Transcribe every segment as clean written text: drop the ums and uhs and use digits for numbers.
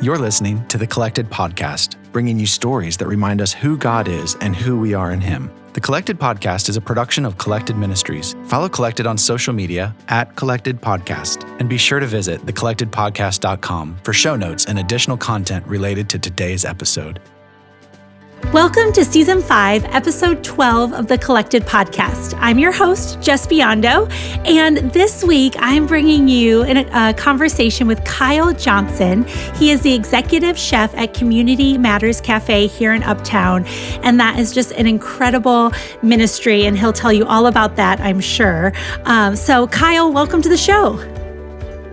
You're listening to The Collected Podcast, bringing you stories that remind us who God is and who we are in Him. The Collected Podcast is a production of Collected Ministries. Follow Collected on social media at Collected Podcast, and be sure to visit thecollectedpodcast.com for show notes and additional content related to today's episode. Welcome to Season 5, Episode 12 of the Collected Podcast. I'm your host, Ben Biondo, and this week I'm bringing you a conversation with Chayil Johnson. He is the executive chef at Community Matters Cafe here in Uptown, and that is just an incredible ministry, and he'll tell you all about that, I'm sure. So Chayil, welcome to the show.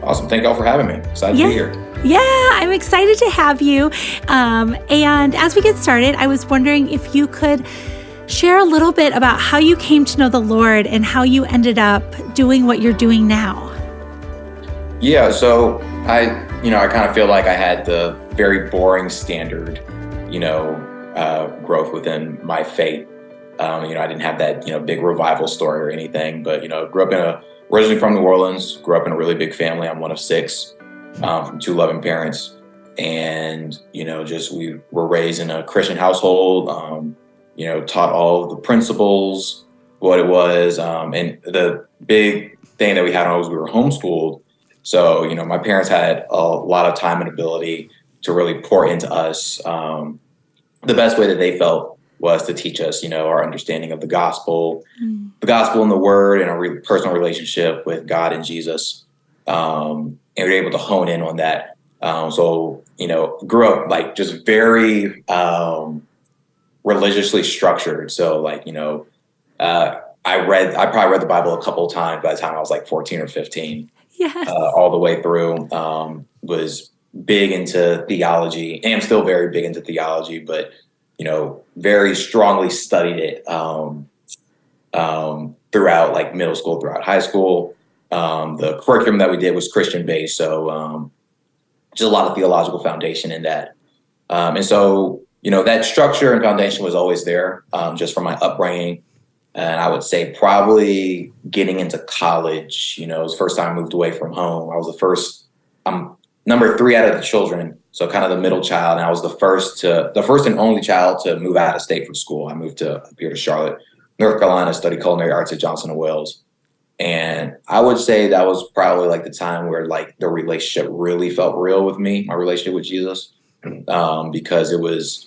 Awesome. Thank y'all for having me. Excited to be here. Yeah, I'm excited to have you. And as we get started, I was wondering if you could share a little bit about how you came to know the Lord and how you ended up doing what you're doing now. Yeah, so I kind of feel like I had the very boring standard, growth within my faith. I didn't have that, big revival story or anything, but, grew up originally from New Orleans, grew up in a really big family. I'm one of six. From two loving parents, and we were raised in a Christian household. Taught all of the principles, what it was, and the big thing that we had was we were homeschooled. So my parents had a lot of time and ability to really pour into us. The best way that they felt was to teach us, our understanding of the gospel and the Word, and our personal relationship with God and Jesus. And we were able to hone in on that. Grew up just very religiously structured. So I probably read the Bible a couple of times by the time I was 14 or 15. Yes. All the way through. Was big into theology, and I'm still very big into theology, but very strongly studied it throughout middle school, throughout high school. The curriculum that we did was Christian based, so just a lot of theological foundation in that. That structure and foundation was always there, just from my upbringing. And I would say probably getting into college, it was the first time I moved away from home. I'm number 3 out of the children, so kind of the middle child. And I was the first and only child to move out of state for school. I moved up here to Charlotte, North Carolina, studied culinary arts at Johnson & Wales. And I would say that was probably the time where the relationship really felt real with me, my relationship with Jesus, because it was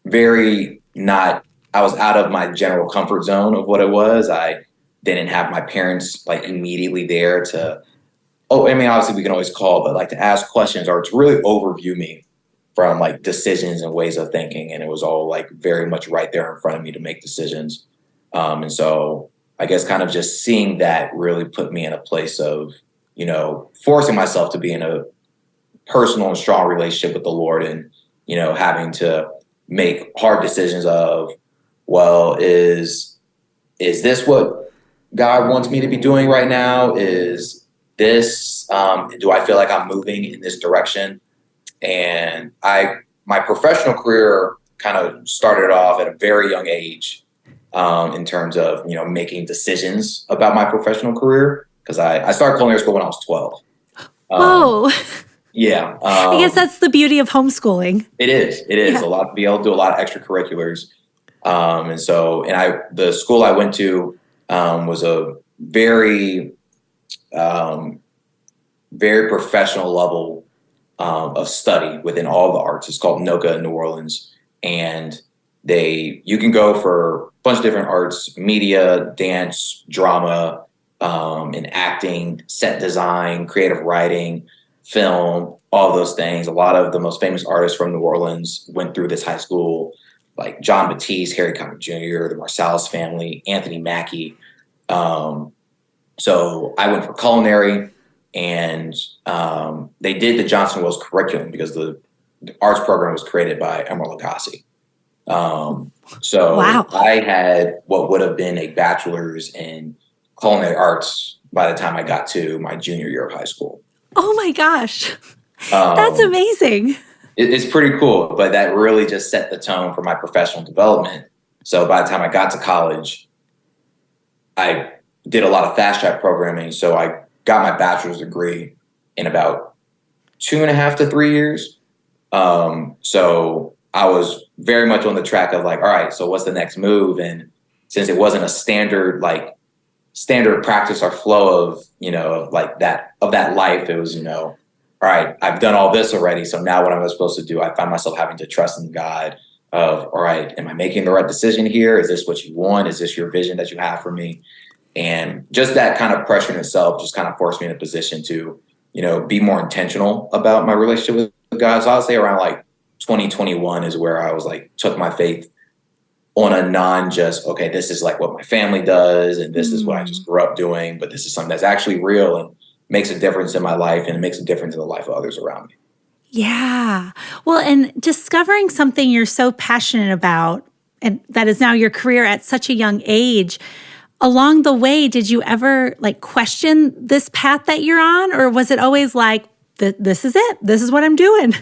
I was out of my general comfort zone of what it was. I didn't have my parents immediately there to, obviously we can always call, but to ask questions or to really overview me from decisions and ways of thinking. And it was all very much right there in front of me to make decisions. And so I guess kind of just seeing that really put me in a place of, forcing myself to be in a personal and strong relationship with the Lord, and, having to make hard decisions of, is this what God wants me to be doing right now? Is this, do I feel like I'm moving in this direction? And my professional career kind of started off at a very young age. In terms of, making decisions about my professional career, because I started culinary school when I was 12. Whoa. Yeah. I guess that's the beauty of homeschooling. It is. Yeah. A lot to be able to do a lot of extracurriculars. The school I went to was a very, very professional level of study within all the arts. It's called NOCA in New Orleans. And you can go for a bunch of different arts: media, dance, drama, and acting, set design, creative writing, film, all those things. A lot of the most famous artists from New Orleans went through this high school, like John Batiste, Harry Connick Jr., the Marsalis family, Anthony Mackie. So I went for culinary, and they did the Johnson Wales curriculum because the arts program was created by Emeril Lagasse. Wow. I had what would have been a bachelor's in culinary arts by the time I got to my junior year of high school. Oh my gosh. That's amazing. It's pretty cool, but that really just set the tone for my professional development. So by the time I got to college, I did a lot of fast track programming. So I got my bachelor's degree in about 2.5 to 3 years. So I was very much on the track of like, all right, so what's the next move? And since it wasn't a standard practice or flow of, of that life, it was, all right, I've done all this already. So now what am I supposed to do? I find myself having to trust in God of, all right, am I making the right decision here? Is this what you want? Is this your vision that you have for me? And just that kind of pressure in itself just kind of forced me in a position to, be more intentional about my relationship with God. So I'll say around like 2021 is where I was like, took my faith on a okay, this is like what my family does. And this is what I just grew up doing, but this is something that's actually real and makes a difference in my life and it makes a difference in the life of others around me. Yeah. Well, and discovering something you're so passionate about, and that is now your career at such a young age, along the way, did you ever like question this path that you're on? Or was it always like, this is it, this is what I'm doing?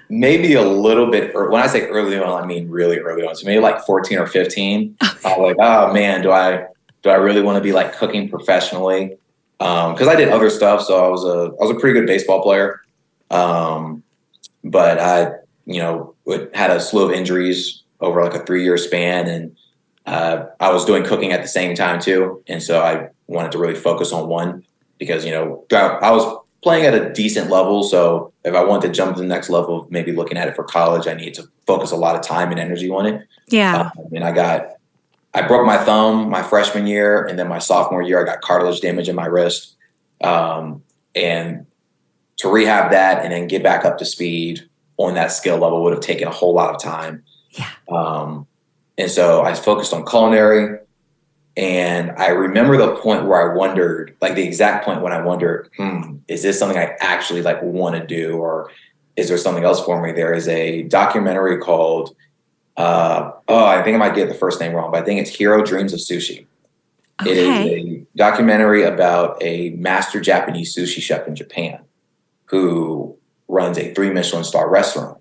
Maybe a little bit. When I say early on, I mean really early on. So maybe like 14 or 15. Okay. I was like, oh man, do I really want to be like cooking professionally? Because I did other stuff. So I was a pretty good baseball player. But I, had a slew of injuries over like a 3-year span, and I was doing cooking at the same time too. And so I wanted to really focus on one because, I was playing at a decent level. So if I wanted to jump to the next level, maybe looking at it for college, I needed to focus a lot of time and energy on it. Yeah. And I broke my thumb my freshman year, and then my sophomore year, I got cartilage damage in my wrist. And to rehab that and then get back up to speed on that skill level would have taken a whole lot of time. Yeah. And so I focused on culinary. And I remember the point where I wondered, like the exact point when I wondered, is this something I actually like want to do, or is there something else for me? There is a documentary called, I think I might get the first name wrong, but I think it's Hero Dreams of Sushi. Okay. It is a documentary about a master Japanese sushi chef in Japan who runs a 3 Michelin star restaurant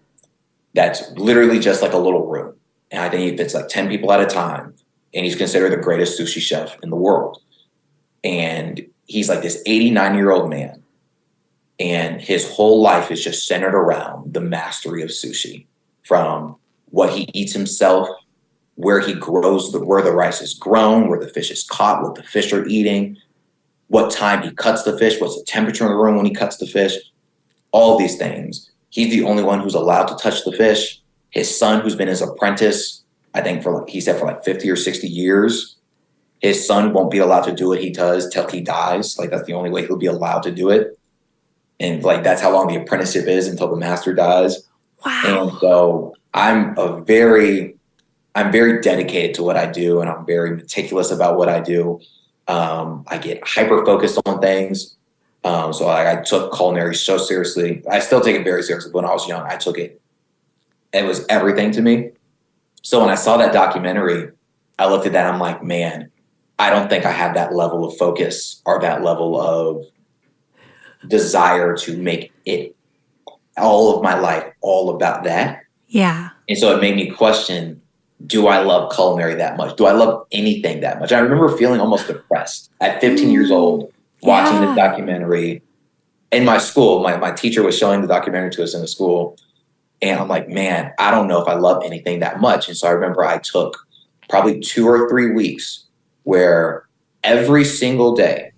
that's literally just like a little room. And I think he fits like 10 people at a time. And he's considered the greatest sushi chef in the world. And he's like this 89-year-old man. And his whole life is just centered around the mastery of sushi, from what he eats himself, where he grows, where the rice is grown, where the fish is caught, what the fish are eating, what time he cuts the fish, what's the temperature in the room when he cuts the fish, all these things. He's the only one who's allowed to touch the fish. His son, who's been his apprentice, I think he said for like 50 or 60 years, his son won't be allowed to do what he does till he dies. Like that's the only way he'll be allowed to do it. And like, that's how long the apprenticeship is until the master dies. Wow. And so I'm very dedicated to what I do, and I'm very meticulous about what I do. I get hyper focused on things. So I took culinary so seriously. I still take it very seriously. When I was young, I took it. It was everything to me. So when I saw that documentary, I looked at that. I'm like, man, I don't think I have that level of focus or that level of desire to make it all of my life all about that. Yeah. And so it made me question, do I love culinary that much? Do I love anything that much? I remember feeling almost depressed at 15 years old, watching this documentary in my school. My teacher was showing the documentary to us in the school. And I'm like, man, I don't know if I love anything that much. And so I remember I took probably 2 or 3 weeks where every single day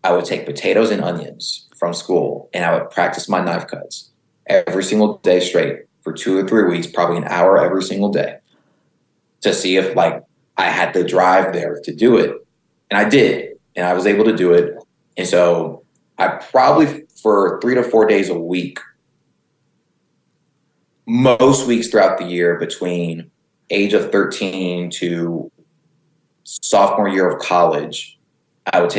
I would take potatoes and onions from school and I would practice my knife cuts every single day straight for 2 or 3 weeks, probably an hour every single day, to see if like I had the drive there to do it. And I did, and I was able to do it. And so I probably for 3 to 4 days a week, most weeks throughout the year between age of 13 to sophomore year of college, I would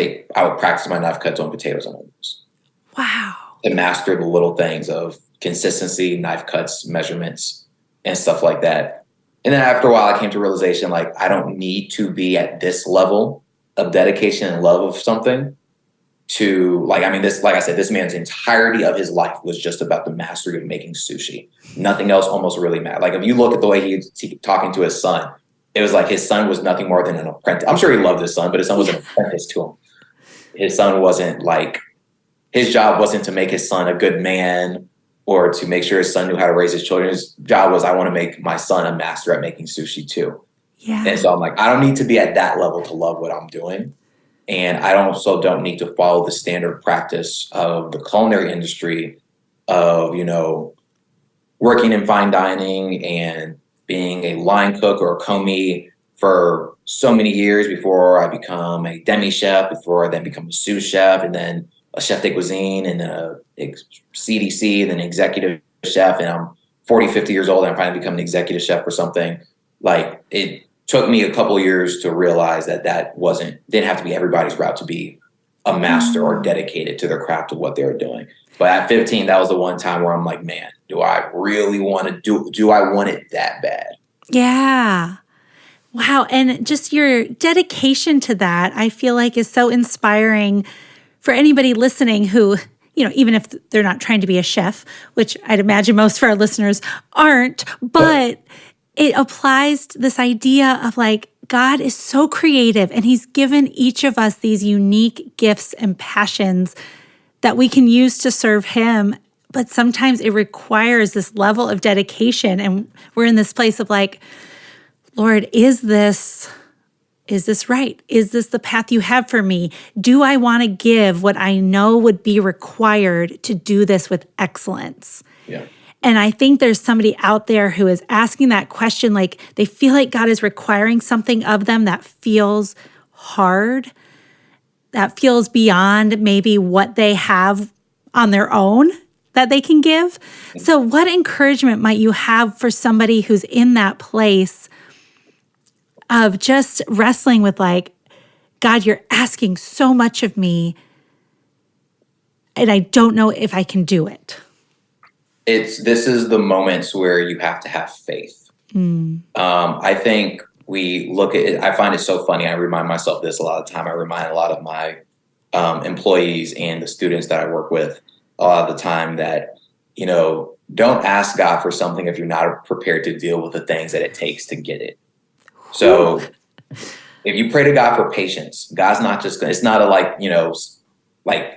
practice my knife cuts on potatoes and onions. Wow. To master the little things of consistency, knife cuts, measurements, and stuff like that. And then after a while, I came to realization, like, I don't need to be at this level of dedication and love of something to, like, I mean, this, like I said, this man's entirety of his life was just about the mastery of making sushi. Nothing else almost really mattered. Like, if you look at the way he was talking to his son, it was like his son was nothing more than an apprentice. I'm sure he loved his son, but his son was an apprentice to him. His son wasn't like, his job wasn't to make his son a good man or to make sure his son knew how to raise his children. His job was, I want to make my son a master at making sushi too. Yeah. And so I'm like, I don't need to be at that level to love what I'm doing. And I also don't need to follow the standard practice of the culinary industry of, working in fine dining and being a line cook or a commis for so many years before I become a demi chef, before I then become a sous chef, and then a chef de cuisine, and then a CDC, and then executive chef. And I'm 40, 50 years old, and I'm finally become an executive chef for something. Like, it took me a couple of years to realize that didn't have to be everybody's route to be a master or dedicated to their craft of what they were doing. But at 15, that was the one time where I'm like, man, do I really want to do I want it that bad? Yeah. Wow. And just your dedication to that, I feel like is so inspiring for anybody listening who, even if they're not trying to be a chef, which I'd imagine most of our listeners aren't, but it applies to this idea of like, God is so creative and he's given each of us these unique gifts and passions that we can use to serve him. But sometimes it requires this level of dedication. And we're in this place of like, Lord, is this right? Is this the path you have for me? Do I want to give what I know would be required to do this with excellence? Yeah. And I think there's somebody out there who is asking that question, like they feel like God is requiring something of them that feels hard, that feels beyond maybe what they have on their own that they can give. So what encouragement might you have for somebody who's in that place of just wrestling with like, God, you're asking so much of me, and I don't know if I can do it? This is the moments where you have to have faith. I think we look at it. I find it so funny. I remind myself this a lot of the time. I remind a lot of my employees and the students that I work with a lot of the time that, don't ask God for something if you're not prepared to deal with the things that it takes to get it. So if you pray to God for patience, God's not just going to, it's not like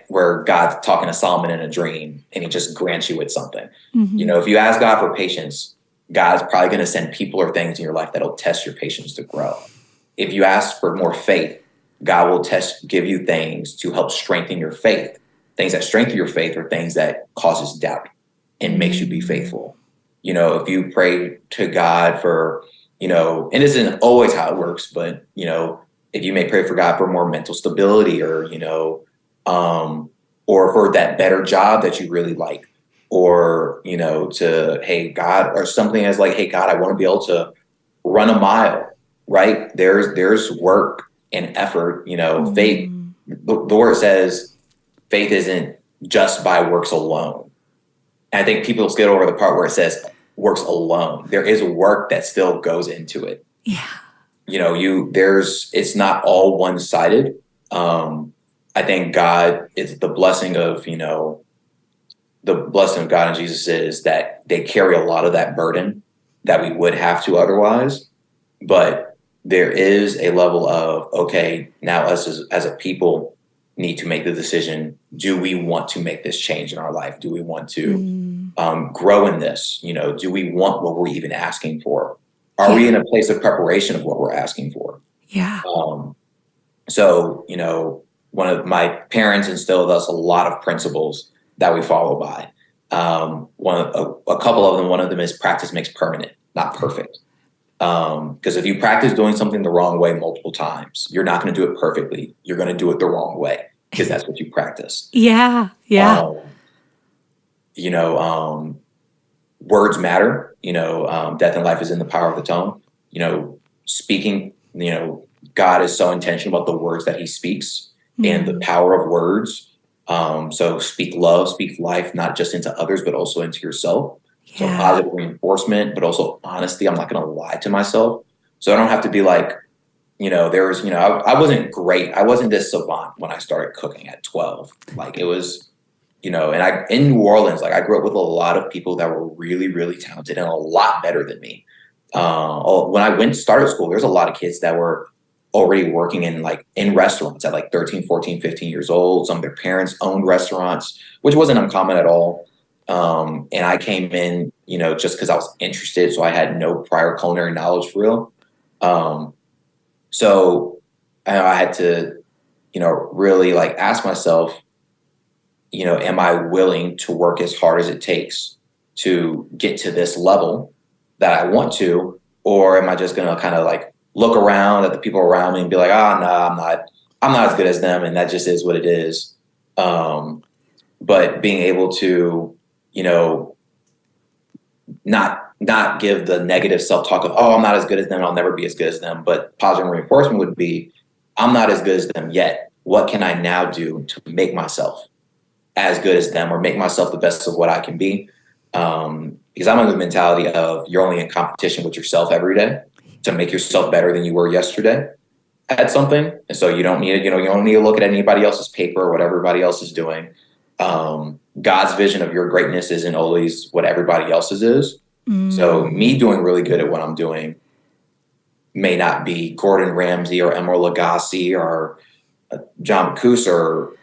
where God's talking to Solomon in a dream and he just grants you with something. If you ask God for patience, God's probably going to send people or things in your life that'll test your patience to grow. If you ask for more faith, God will give you things to help strengthen your faith. Things that strengthen your faith are things that causes doubt and makes you be faithful. If you pray to God for, and this isn't always how it works, but, if you may pray for God for more mental stability or for that better job that you really like, or, hey, God, or something as like, hey, God, I want to be able to run a mile, right? There's work and effort, faith. The word says faith isn't just by works alone. And I think people skip over the part where it says works alone. There is work that still goes into it. Yeah. It's not all one-sided. I think God, it's the blessing of God and Jesus is that they carry a lot of that burden that we would have to otherwise. But there is a level of, okay, now us as a people need to make the decision. Do we want to make this change in our life? Do we want to grow in this? Do we want what we're even asking for? Are we in a place of preparation of what we're asking for? Yeah. So, one of my parents instilled us a lot of principles that we follow by. A couple of them, one of them is practice makes permanent, not perfect. Because if you practice doing something the wrong way multiple times, you're not going to do it perfectly. You're going to do it the wrong way because that's what you practice. Yeah. Yeah. Words matter. Death and life is in the power of the tongue. Speaking, God is so intentional about the words that he speaks and the power of words. So speak love, speak life, not just into others, but also into yourself. Yeah. So positive reinforcement, but also honesty. I'm not going to lie to myself. So I don't have to be like, I wasn't great. I wasn't this savant when I started cooking at 12. Like it was, in New Orleans, like I grew up with a lot of people that were really, really talented and a lot better than me. When I started school, there's a lot of kids that were already working in restaurants at like 13, 14, 15 years old. Some of their parents owned restaurants, which wasn't uncommon at all. And I came in, just because I was interested. So I had no prior culinary knowledge for real. So I had to, really like ask myself, am I willing to work as hard as it takes to get to this level that I want to, or am I just going to kind of like look around at the people around me and be like, oh, no, I'm not as good as them. And that just is what it is. But being able to, not give the negative self-talk of, oh, I'm not as good as them, I'll never be as good as them. But positive reinforcement would be, I'm not as good as them yet. What can I now do to make myself as good as them, or make myself the best of what I can be? Because I'm in the mentality of you're only in competition with yourself every day to make yourself better than you were yesterday at something. And so you don't need to, you don't need to look at anybody else's paper or what everybody else is doing. God's vision of your greatness isn't always what everybody else's is. So me doing really good at what I'm doing may not be Gordon Ramsay or Emeril Lagasse or John Bacchus or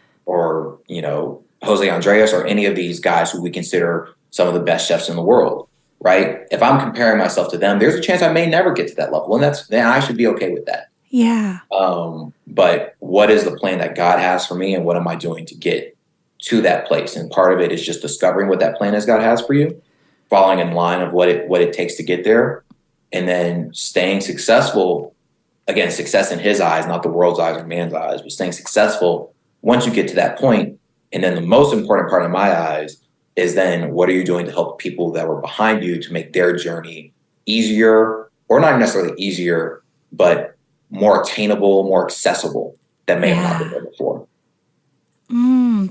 Jose Andres or any of these guys who we consider some of the best chefs in the world, right? If I'm comparing myself to them, there's a chance I may never get to that level, and then I should be okay with that. Yeah. But what is the plan that God has for me, and what am I doing to get to that place? And part of it is just discovering what that plan is God has for you, following in line of what it takes to get there, and then staying successful. Again, success in his eyes, not the world's eyes or man's eyes, but staying successful once you get to that point. And then the most important part in my eyes is then what are you doing to help people that were behind you to make their journey easier, or not necessarily easier, but more attainable, more accessible, that may have not been there before.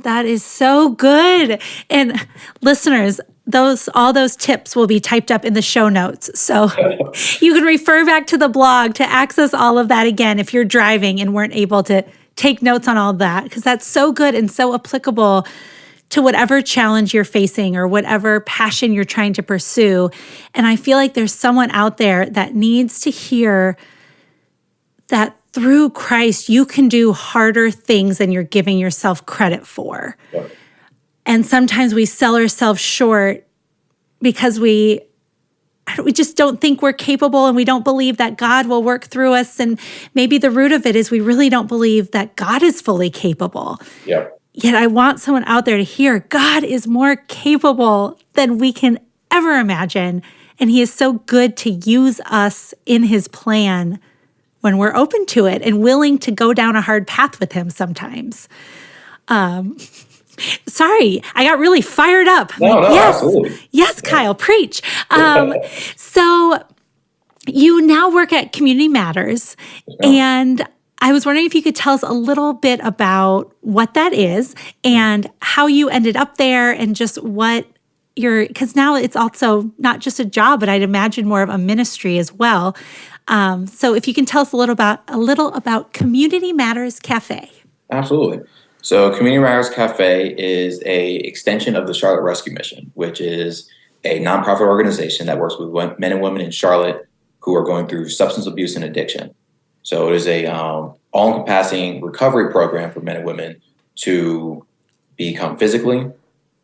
That is so good. And listeners, all those tips will be typed up in the show notes. So you can refer back to the blog to access all of that again if you're driving and weren't able to take notes on all that, because that's so good and so applicable to whatever challenge you're facing or whatever passion you're trying to pursue. And I feel like there's someone out there that needs to hear that through Christ, you can do harder things than you're giving yourself credit for. Yeah. And sometimes we sell ourselves short because we just don't think we're capable, and we don't believe that God will work through us. And maybe the root of it is we really don't believe that God is fully capable. Yeah. Yet I want someone out there to hear God is more capable than we can ever imagine. And he is so good to use us in his plan when we're open to it and willing to go down a hard path with him sometimes. Sorry, I got really fired up. No, yes, absolutely. Yes, Kyle, preach. So you now work at Community Matters, and I was wondering if you could tell us a little bit about what that is and how you ended up there, and just what because now it's also not just a job, but I'd imagine more of a ministry as well. So if you can tell us a little about Community Matters Cafe. Absolutely. So Community Matters Cafe is a extension of the Charlotte Rescue Mission, which is a nonprofit organization that works with men and women in Charlotte who are going through substance abuse and addiction. So it is a all-encompassing recovery program for men and women to become physically,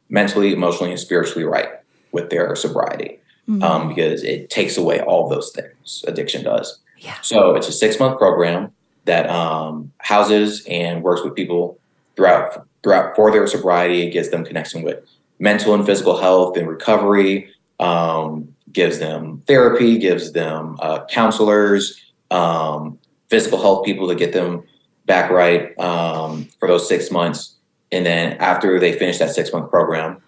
mentally, emotionally, and spiritually right with their sobriety. Because it takes away all of those things addiction does. Yeah. So it's a 6-month program that houses and works with people throughout for their sobriety. It gets them connection with mental and physical health and recovery, gives them therapy, gives them counselors, physical health people to get them back right for those 6 months. And then after they finish that 6-month program,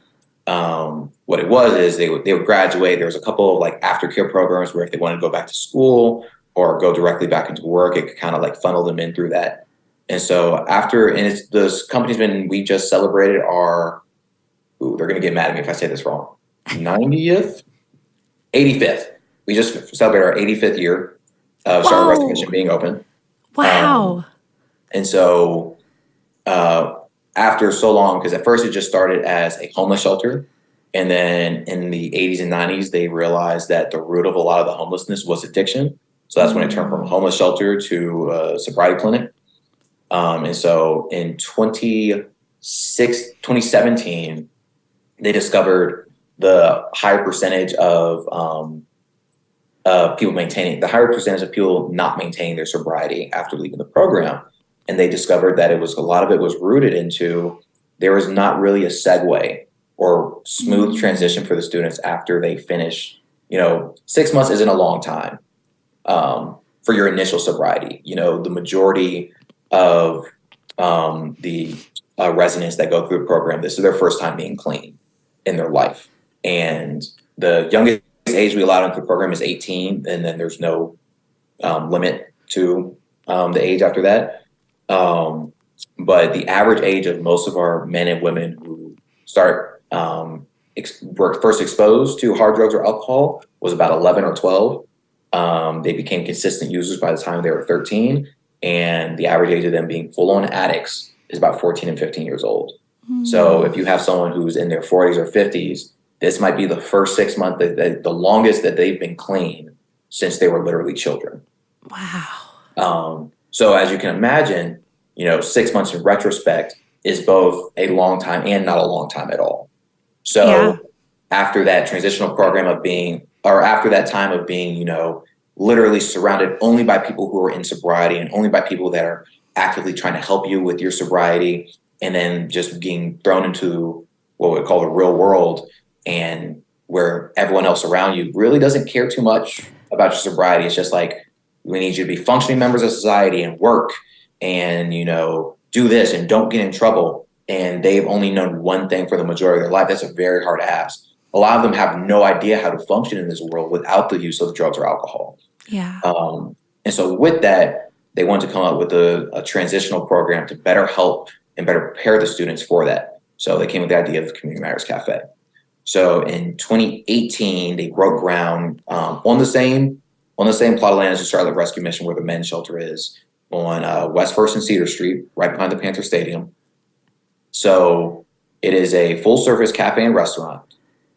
what it was is they would graduate. There was a couple of like aftercare programs where if they wanted to go back to school or go directly back into work, it could kind of like funnel them in through that. And so this company's we just celebrated they're going to get mad at me if I say this wrong, 85th. We just celebrated our 85th year of Charlotte Rescue Mission being open. Wow. And so, after so long, because at first it just started as a homeless shelter, and then in the 80s and 90s, they realized that the root of a lot of the homelessness was addiction. So that's when it turned from a homeless shelter to a sobriety clinic. And so in 2017, they discovered the higher percentage of the higher percentage of people not maintaining their sobriety after leaving the program. And they discovered that a lot of it was rooted into there was not really a segue or smooth transition for the students after they finish. 6 months isn't a long time for your initial sobriety. The majority of the residents that go through the program, this is their first time being clean in their life. And the youngest age we allow into the program is 18, and then there's no limit to the age after that. But the average age of most of our men and women who were first exposed to hard drugs or alcohol was about 11 or 12. They became consistent users by the time they were 13, and the average age of them being full-on addicts is about 14 and 15 years old. So if you have someone who's in their 40s or 50s, this might be the first 6 months, the longest that they've been clean since they were literally children. Wow. So as you can imagine, 6 months in retrospect is both a long time and not a long time at all. So after that transitional program after that time of being, literally surrounded only by people who are in sobriety and only by people that are actively trying to help you with your sobriety, and then just being thrown into what we call the real world, and where everyone else around you really doesn't care too much about your sobriety. It's just like, we need you to be functioning members of society and work and, do this and don't get in trouble. And they've only known one thing for the majority of their life. That's a very hard ask. A lot of them have no idea how to function in this world without the use of drugs or alcohol. Yeah. And so with that, they wanted to come up with a transitional program to better help and better prepare the students for that. So they came with the idea of the Community Matters Cafe. So in 2018, they broke ground on the same plot of land as the Charlotte Rescue Mission, where the men's shelter is, on West 1st and Cedar Street, right behind the Panther Stadium. So it is a full-service cafe and restaurant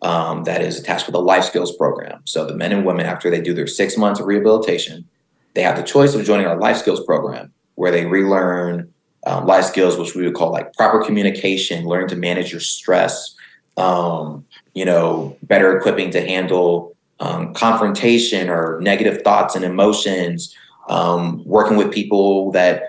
that is attached with a life skills program. So the men and women, after they do their 6 months of rehabilitation, they have the choice of joining our life skills program, where they relearn life skills, which we would call like proper communication, learning to manage your stress, better equipping to handle confrontation or negative thoughts and emotions, working with people that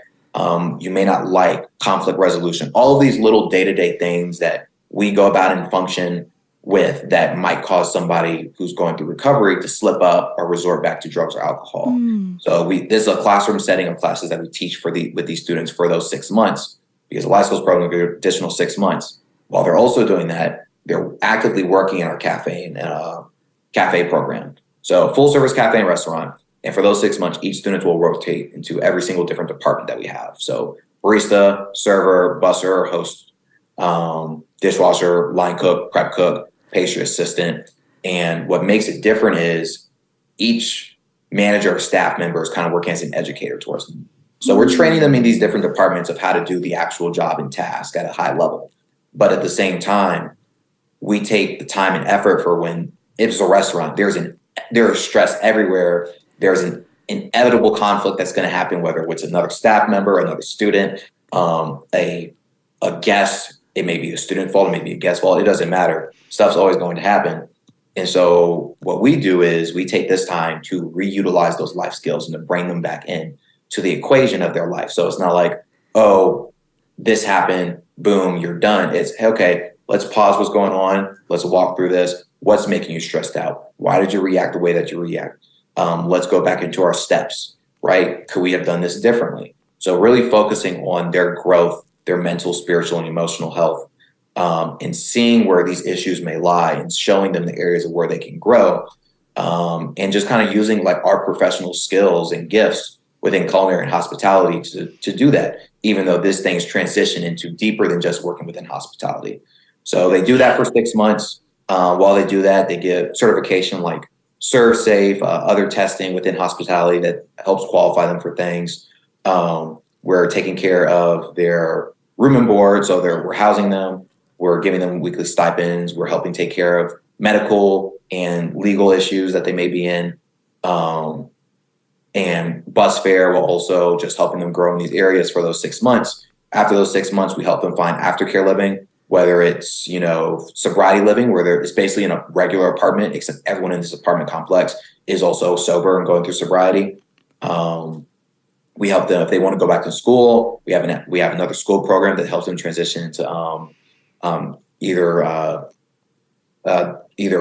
you may not like, conflict resolution, all of these little day-to-day things that we go about and function with that might cause somebody who's going through recovery to slip up or resort back to drugs or alcohol. So this is a classroom setting of classes that we teach with these students for those 6 months, because the life skills program is an additional 6 months. While they're also doing that, they're actively working in our cafe program. So full service cafe and restaurant. And for those 6 months, each student will rotate into every single different department that we have. So barista, server, busser, host, dishwasher, line cook, prep cook, pastry assistant. And what makes it different is each manager or staff member is kind of working as an educator towards them. So we're training them in these different departments of how to do the actual job and task at a high level. But at the same time, we take the time and effort for when it's a restaurant, there is stress everywhere. There's an inevitable conflict that's going to happen, whether it's another staff member, another student, a guest. It may be a student fault, it may be a guest fault. It doesn't matter. Stuff's always going to happen. And so what we do is we take this time to reutilize those life skills and to bring them back in to the equation of their life. So it's not like, oh, this happened, boom, you're done. It's, okay, let's pause what's going on. Let's walk through this. What's making you stressed out? Why did you react the way that you react? Let's go back into our steps, right? Could we have done this differently? So really focusing on their growth, their mental, spiritual, and emotional health, and seeing where these issues may lie and showing them the areas of where they can grow, and just kind of using like our professional skills and gifts within culinary and hospitality to do that, even though this thing's transition into deeper than just working within hospitality. So they do that for 6 months. While they do that, they get certification like Serve Safe, other testing within hospitality that helps qualify them for things. We're taking care of their room and board, so we're housing them. We're giving them weekly stipends. We're helping take care of medical and legal issues that they may be in. And bus fare will also just helping them grow in these areas for those 6 months. After those 6 months, we help them find aftercare living. whether it's, sobriety living, where it's basically in a regular apartment, except everyone in this apartment complex is also sober and going through sobriety. We help them if they want to go back to school. We have another school program that helps them transition into either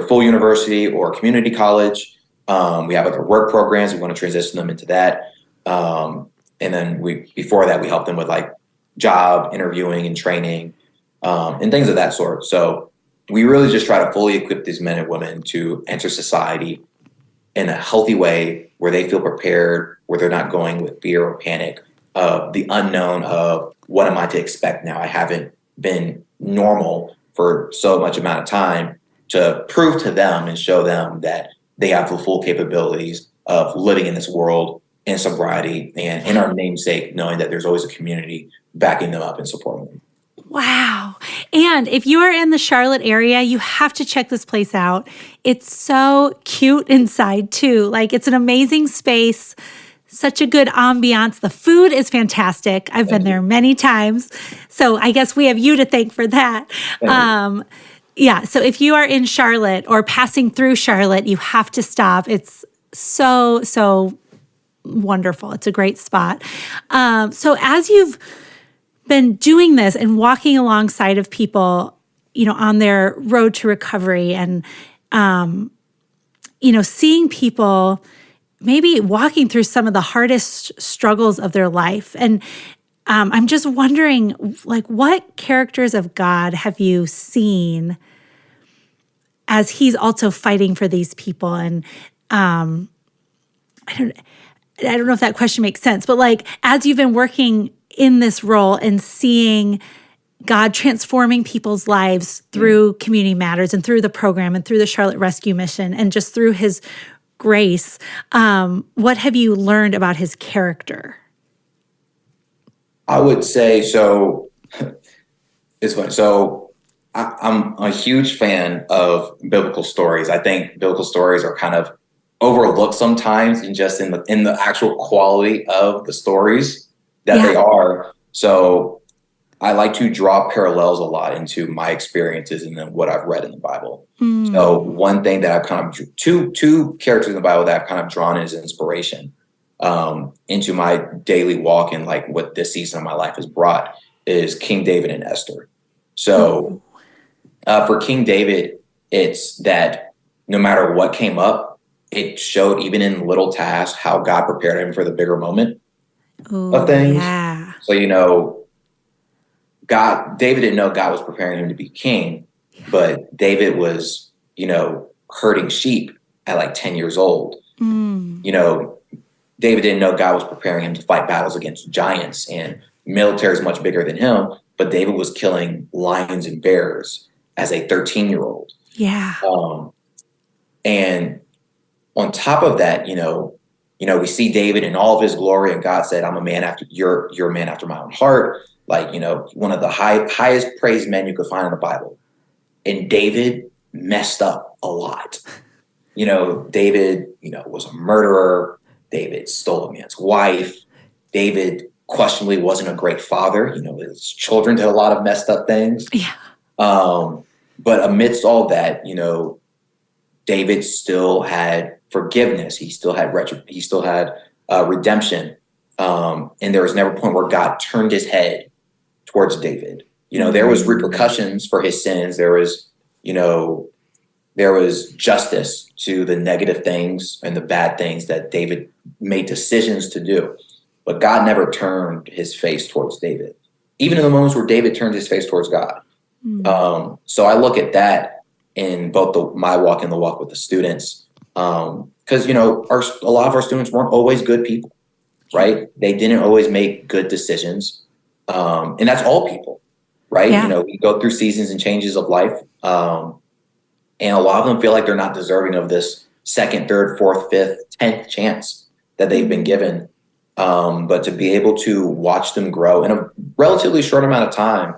full university or community college. We have other work programs. We want to transition them into that. And then before that, we help them with like job interviewing and training and things of that sort. So we really just try to fully equip these men and women to enter society in a healthy way where they feel prepared, where they're not going with fear or panic of the unknown of what am I to expect now? I haven't been normal for so much amount of time, to prove to them and show them that they have the full capabilities of living in this world in sobriety and in our namesake, knowing that there's always a community backing them up and supporting them. Wow. And if you are in the Charlotte area, you have to check this place out. It's so cute inside too. Like, it's an amazing space, such a good ambiance. The food is fantastic. I've been there many times. So I guess we have you to thank for that. Yeah. So if you are in Charlotte or passing through Charlotte, you have to stop. It's so wonderful. It's a great spot. So as you've been doing this and walking alongside of people, on their road to recovery and, seeing people maybe walking through some of the hardest struggles of their life. And I'm just wondering, like, what characters of God have you seen as he's also fighting for these people? And I don't know if that question makes sense, but like, as you've been working in this role and seeing God transforming people's lives through Community Matters and through the program and through the Charlotte Rescue Mission and just through his grace, what have you learned about his character? I would say, so it's funny. So I'm a huge fan of biblical stories. I think biblical stories are kind of overlooked sometimes in the actual quality of the stories that they are. So I like to draw parallels a lot into my experiences and then what I've read in the Bible. So one thing that I've kind of two characters in the Bible that I've kind of drawn as inspiration into my daily walk and like what this season of my life has brought is King David and Esther. So for King David, it's that no matter what came up, it showed even in little tasks how God prepared him for the bigger moment of things. Yeah. So, David didn't know God was preparing him to be king, but David was, herding sheep at like 10 years old. David didn't know God was preparing him to fight battles against giants, and military is much bigger than him, but David was killing lions and bears as a 13-year-old. Yeah. And on top of that, we see David in all of his glory, and God said, "I'm a man after you're a man after my own heart." Like, one of the highest praised men you could find in the Bible. And David messed up a lot. David, was a murderer. David stole a man's wife. David questionably wasn't a great father. His children did a lot of messed up things. Yeah. But amidst all that, David still had forgiveness. He still had redemption. And there was never a point where God turned his head towards David. There was repercussions for his sins. There was justice to the negative things and the bad things that David made decisions to do. But God never turned his face towards David, even in the moments where David turned his face towards God. So I look at that in both my walk and the walk with the students. Because, a lot of our students weren't always good people, right? They didn't always make good decisions. And that's all people, right? Yeah. We go through seasons and changes of life. And a lot of them feel like they're not deserving of this second, third, fourth, fifth, 10th chance that they've been given. But to be able to watch them grow in a relatively short amount of time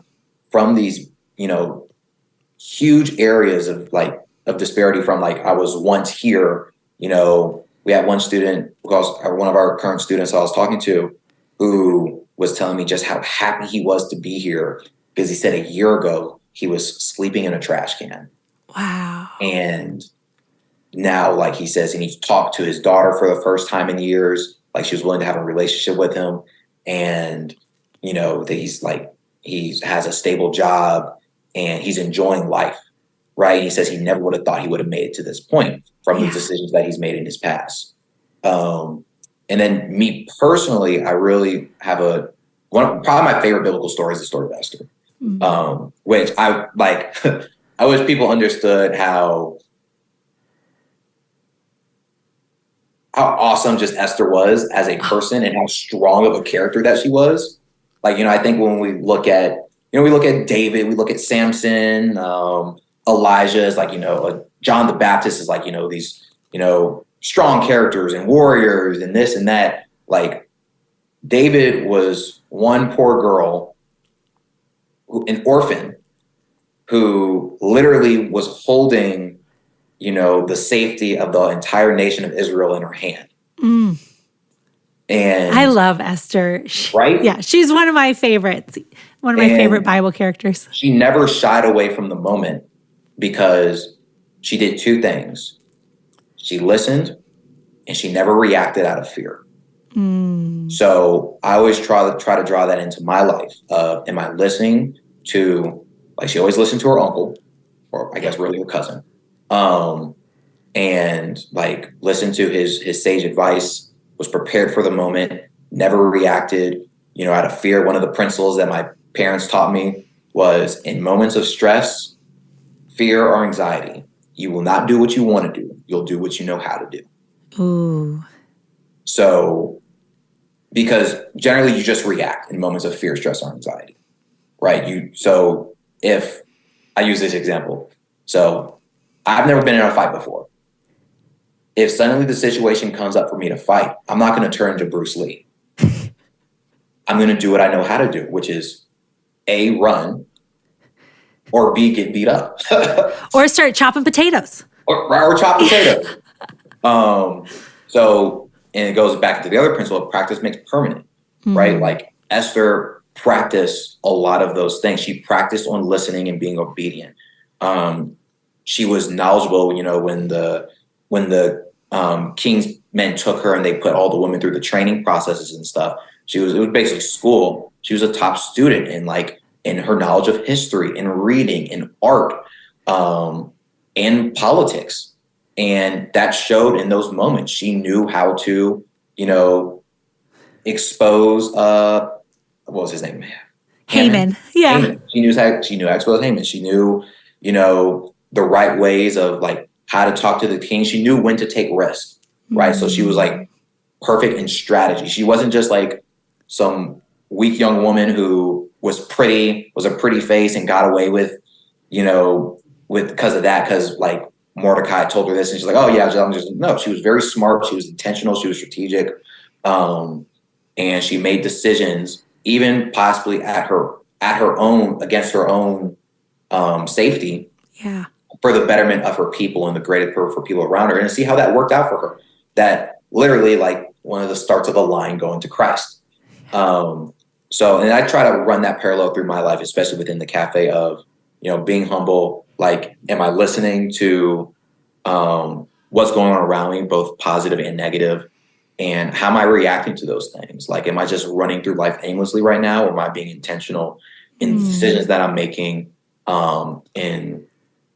from these, huge areas of disparity from like, I was once here, we had one student, because one of our current students I was talking to, who was telling me just how happy he was to be here, because he said a year ago he was sleeping in a trash can. Wow. And now, like he says, and he's talked to his daughter for the first time in years. Like she was willing to have a relationship with him. And, you know, that he has a stable job and he's enjoying life. Right. He says he never would have thought he would have made it to this point from the decisions that he's made in his past. And then me personally, I really have probably my favorite biblical story is the story of Esther, which I like. I wish people understood how awesome just Esther was as a person and how strong of a character that she was. Like, you know, I think when we look at David, we look at Samson, Elijah is like, you know, John the Baptist is like, you know, these, you know, strong characters and warriors and this and that. Like David was one poor girl, an orphan, who literally was holding, you know, the safety of the entire nation of Israel in her hand. And I love Esther. Right? Yeah, she's one of my favorites. One of my favorite Bible characters. She never shied away from the moment because she did two things. She listened and she never reacted out of fear. So I always try to draw that into my life. Am I listening to, like she always listened to her uncle, or I guess really her cousin, and like listened to his sage advice, was prepared for the moment, never reacted, you know, out of fear. One of the principles that my parents taught me was in moments of stress, fear, or anxiety, you will not do what you want to do. You'll do what you know how to do. Ooh. So, because generally you just react in moments of fear, stress, or anxiety, right? So if I use this example, so I've never been in a fight before. If suddenly the situation comes up for me to fight, I'm not going to turn to Bruce Lee. I'm going to do what I know how to do, which is A, run, or B, get beat up. Or start chopping potatoes. Or chop potatoes. And it goes back to the other principle of practice makes permanent, right? Like Esther practiced a lot of those things. She practiced on listening and being obedient. She was knowledgeable, you know, when the king's men took her and they put all the women through the training processes and stuff. It was basically school. She was a top student in her knowledge of history and reading and art, and politics. And that showed in those moments. She knew how to, you know, expose, what was his name? Haman. Yeah. Haman. She knew how to expose Haman. She knew, you know, the right ways of like how to talk to the king. She knew when to take risks, right? So she was like perfect in strategy. She wasn't just like some weak young woman who was a pretty face and got away with, you know, because of that, because like Mordecai told her this and she's like, oh yeah, no, she was very smart. She was intentional. She was strategic. And she made decisions, even possibly at her own, against her own safety. Yeah. For the betterment of her people and the greater for people around her, and to see how that worked out for her. That literally like one of the starts of a line going to Christ. And I try to run that parallel through my life, especially within the cafe of, you know, being humble. Like, am I listening to what's going on around me, both positive and negative? And how am I reacting to those things? Like, am I just running through life aimlessly right now? Or am I being intentional in the decisions that I'm making, in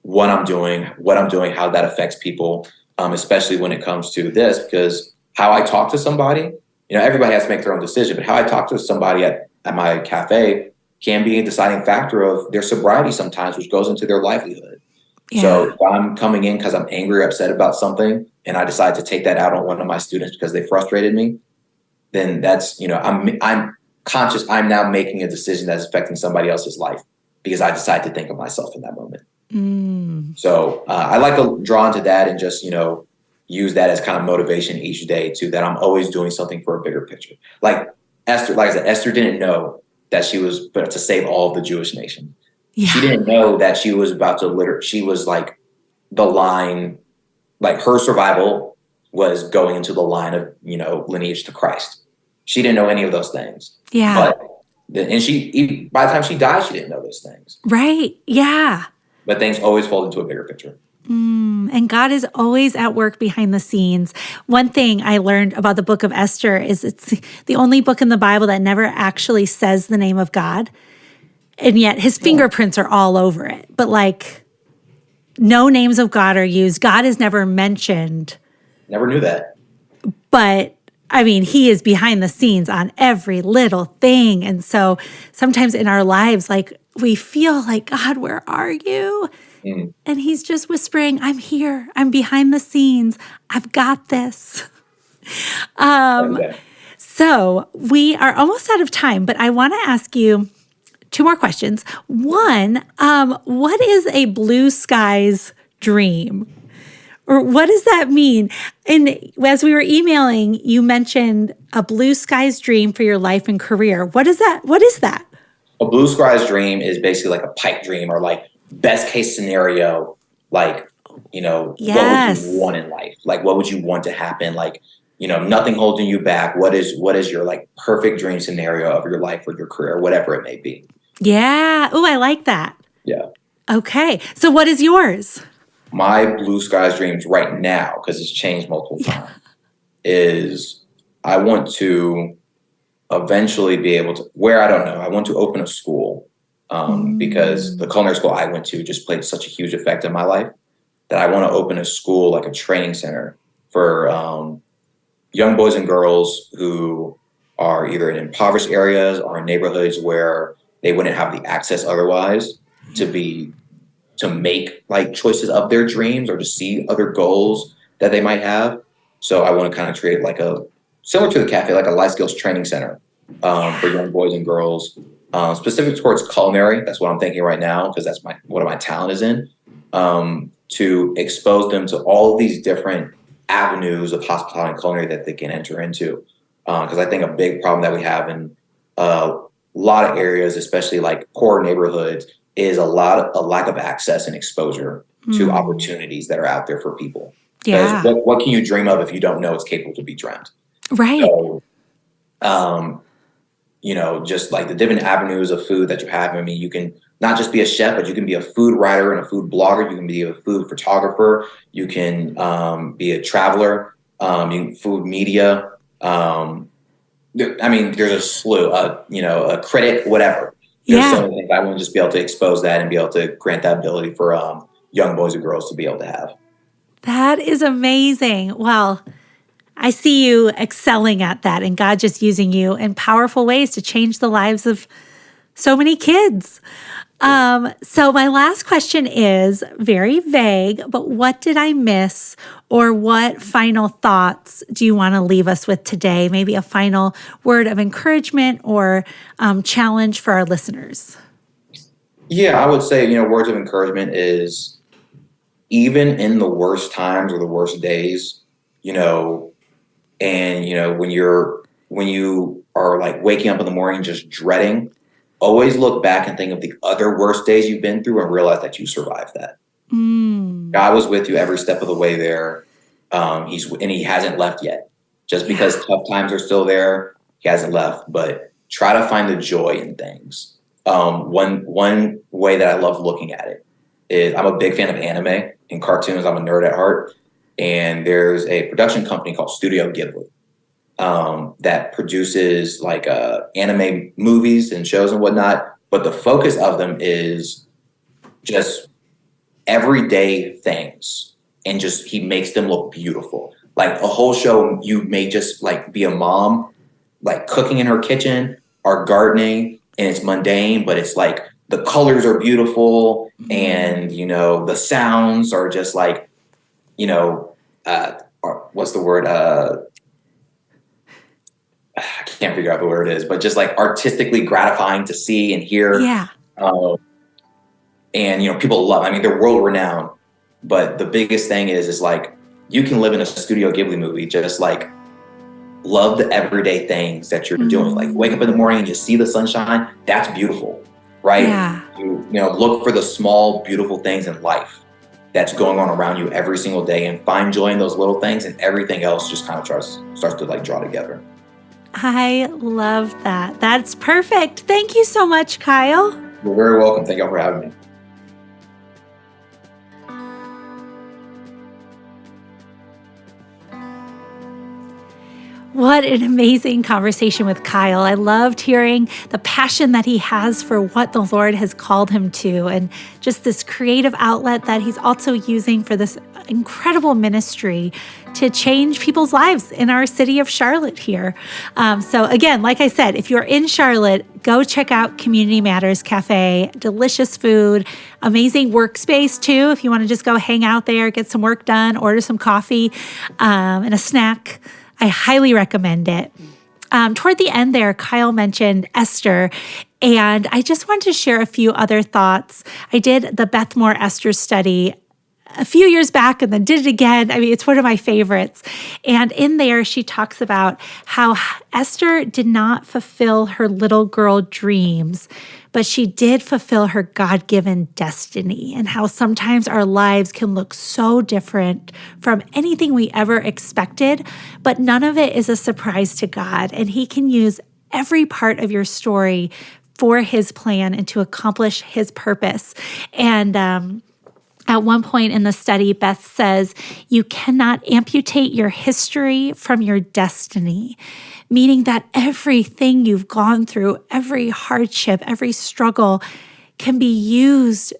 what I'm doing, how that affects people, especially when it comes to this? Because how I talk to somebody, you know, everybody has to make their own decision, but how I talk to somebody at my cafe can be a deciding factor of their sobriety sometimes, which goes into their livelihood. Yeah. So if I'm coming in because I'm angry or upset about something and I decide to take that out on one of my students because they frustrated me, then that's, you know, I'm conscious I'm now making a decision that's affecting somebody else's life because I decide to think of myself in that moment. So I like to draw into that and just, you know, use that as kind of motivation each day too, that I'm always doing something for a bigger picture. Like Esther, like I said, Esther didn't know that she was put to save all of the Jewish nation. Yeah. She didn't know that she was about to she was like the line, like her survival was going into the line of, you know, lineage to Christ. She didn't know any of those things. Yeah. But And by the time she died, she didn't know those things. Right. Yeah. But things always fold into a bigger picture. And God is always at work behind the scenes. One thing I learned about the book of Esther is it's the only book in the Bible that never actually says the name of God. And yet his fingerprints are all over it. But like no names of God are used. God is never mentioned. Never knew that. But I mean, he is behind the scenes on every little thing. And so sometimes in our lives, like we feel like, God, where are you? And he's just whispering, I'm here. I'm behind the scenes. I've got this. So we are almost out of time, but I want to ask you 2 more questions. One, what is a blue skies dream? Or what does that mean? And as we were emailing, you mentioned a blue skies dream for your life and career. What is that? What is that? A blue skies dream is basically like a pipe dream, or like best case scenario, like, what would you want in life? Like, what would you want to happen? Like, nothing holding you back. What is your like perfect dream scenario of your life or your career, whatever it may be? Yeah. Oh, I like that. Yeah. Okay. So what is yours? My blue skies dreams right now, because it's changed multiple times, is I want to eventually be able to, I want to open a school. Because the culinary school I went to just played such a huge effect in my life that I want to open a school, like a training center for young boys and girls who are either in impoverished areas or in neighborhoods where they wouldn't have the access otherwise to make like choices of their dreams or to see other goals that they might have. So I want to kind of create like similar to the cafe, like a life skills training center for young boys and girls. Specific towards culinary, that's what I'm thinking right now, because that's what my talent is in, to expose them to all of these different avenues of hospitality and culinary that they can enter into. Because I think a big problem that we have in a lot of areas, especially like poor neighborhoods, is a lack of access and exposure to opportunities that are out there for people. Yeah. Because what can you dream of if you don't know it's capable to be dreamt? Right. So, just like the different avenues of food that you have. I mean, you can not just be a chef, but you can be a food writer and a food blogger. You can be a food photographer. You can be a traveler, food media. There's a slew, a critic, whatever. There's so many things. I want to just be able to expose that and be able to grant that ability for young boys and girls to be able to have. That is amazing. Well, I see you excelling at that and God just using you in powerful ways to change the lives of so many kids. So my last question is very vague, but what did I miss, or what final thoughts do you want to leave us with today? Maybe a final word of encouragement or challenge for our listeners. Yeah, I would say, words of encouragement is even in the worst times or the worst days, and when you are like waking up in the morning just dreading, always look back and think of the other worst days you've been through and realize that you survived that. God was with you every step of the way there. He hasn't left yet. Just because tough times are still there, he hasn't left. But try to find the joy in things. One way that I love looking at it is I'm a big fan of anime and cartoons. I'm a nerd at heart. And there's a production company called Studio Ghibli that produces like anime movies and shows and whatnot. But the focus of them is just everyday things. And just he makes them look beautiful. Like a whole show, you may just like be a mom, like cooking in her kitchen or gardening, and it's mundane, but it's like the colors are beautiful and, the sounds are just like, what's the word? I can't figure out the word it is, but just like artistically gratifying to see and hear. Yeah. And, people love, they're world renowned, but the biggest thing is like, you can live in a Studio Ghibli movie, just like love the everyday things that you're doing. Like wake up in the morning and you see the sunshine. That's beautiful, right? Yeah. You look for the small, beautiful things in life that's going on around you every single day and find joy in those little things, and everything else just kind of starts to like draw together. I love that. That's perfect. Thank you so much, Kyle. You're very welcome. Thank y'all for having me. What an amazing conversation with Kyle. I loved hearing the passion that he has for what the Lord has called him to, and just this creative outlet that he's also using for this incredible ministry to change people's lives in our city of Charlotte here. So again, like I said, if you're in Charlotte, go check out Community Matters Cafe. Delicious food, amazing workspace too. If you want to just go hang out there, get some work done, order some coffee and a snack, I highly recommend it. Toward the end there, Kyle mentioned Esther, and I just wanted to share a few other thoughts. I did the Beth Moore Esther study a few years back and then did it again. I mean, it's one of my favorites. And in there, she talks about how Esther did not fulfill her little girl dreams, but she did fulfill her God-given destiny, and how sometimes our lives can look so different from anything we ever expected, but none of it is a surprise to God, and He can use every part of your story for His plan and to accomplish His purpose. And at one point in the study, Beth says, you cannot amputate your history from your destiny, meaning that everything you've gone through, every hardship, every struggle can be used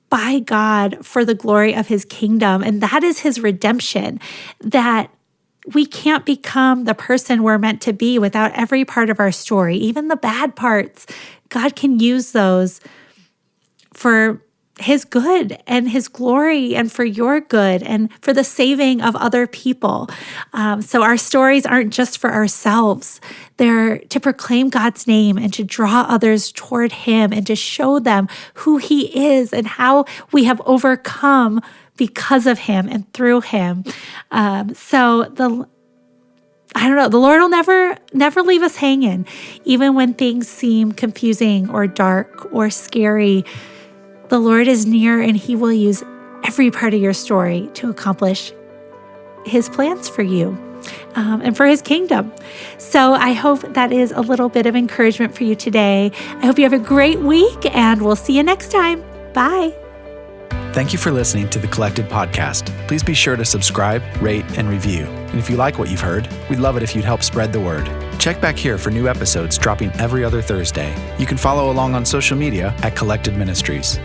by God for the glory of His kingdom. And that is His redemption, that we can't become the person we're meant to be without every part of our story, even the bad parts. God can use those for His good and His glory and for your good and for the saving of other people. So our stories aren't just for ourselves. They're to proclaim God's name and to draw others toward Him and to show them who He is and how we have overcome because of Him and through Him. The Lord will never leave us hanging, even when things seem confusing or dark or scary. The Lord is near, and He will use every part of your story to accomplish His plans for you and for His kingdom. So I hope that is a little bit of encouragement for you today. I hope you have a great week, and we'll see you next time. Bye. Thank you for listening to the Collected Podcast. Please be sure to subscribe, rate, and review. And if you like what you've heard, we'd love it if you'd help spread the word. Check back here for new episodes dropping every other Thursday. You can follow along on social media at Collected Ministries.